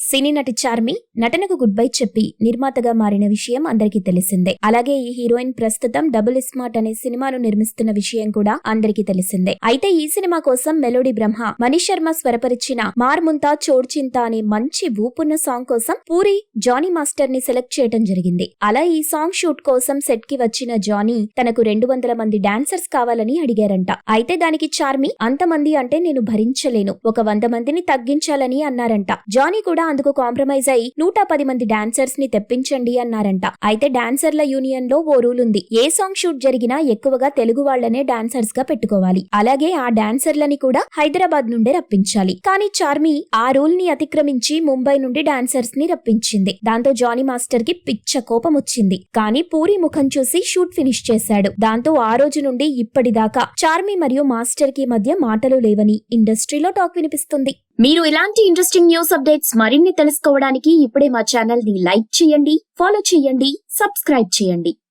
సినీ నటి చార్మి నటనకు good bye చెప్పి నిర్మాతగా మారిన విషయం అందరికీ తెలిసిందే. అలాగే ఈ హీరోయిన్ ప్రస్తుతం డబుల్ స్మార్ట్ అనే సినిమాను నిర్మిస్తున్న విషయం కూడా అందరికీ తెలిసిందే. అయితే ఈ సినిమా కోసం మెలోడీ బ్రహ్మ మనీష్ శర్మ స్వరపరిచిన మార్ముంతా చోడ్చింతా అనే మంచి ఊపున్న సాంగ్ కోసం పూరి జానీ మాస్టర్ ని సెలెక్ట్ చేయడం జరిగింది. అలా ఈ సాంగ్ షూట్ కోసం సెట్ కి వచ్చిన జానీ తనకు 200 మంది డాన్సర్స్ కావాలని అడిగారంట. అయితే దానికి చార్మి అంతమంది అంటే నేను భరించలేను, ఒక 100 మందిని తగ్గించాలని అన్నారంట. జానీ కూడా అందుకు కాంప్రమైజ్ అయి 110 మంది డాన్సర్స్ ని తెప్పించండి అన్నారంట. అయితే డాన్సర్ల యూనియన్ లో ఓ రూల్ ఉంది. ఏ సాంగ్ షూట్ జరిగినా ఎక్కువగా తెలుగు వాళ్లనే డాన్సర్స్ గా పెట్టుకోవాలి. అలాగే ఆ డాన్సర్లని కూడా హైదరాబాద్ నుండే రప్పించాలి. కానీ చార్మి ఆ రూల్ ని అతిక్రమించి ముంబై నుండి డాన్సర్స్ ని రప్పించింది. దాంతో జానీ మాస్టర్ కి పిచ్చ కోపం వచ్చింది. కానీ పూరి ముఖం చూసి షూట్ ఫినిష్ చేశాడు. దాంతో ఆ రోజు నుండి ఇప్పటిదాకా చార్మి మరియు మాస్టర్ కి మధ్య మాటలు లేవని ఇండస్ట్రీలో టాక్ వినిపిస్తుంది. మీరు ఇలాంటి ఇంట్రెస్టింగ్ న్యూస్ అప్డేట్స్ మరిన్ని తెలుసుకోవడానికి ఇప్పుడే మా ఛానల్ ని లైక్ చేయండి, ఫాలో చేయండి, సబ్స్క్రైబ్ చేయండి.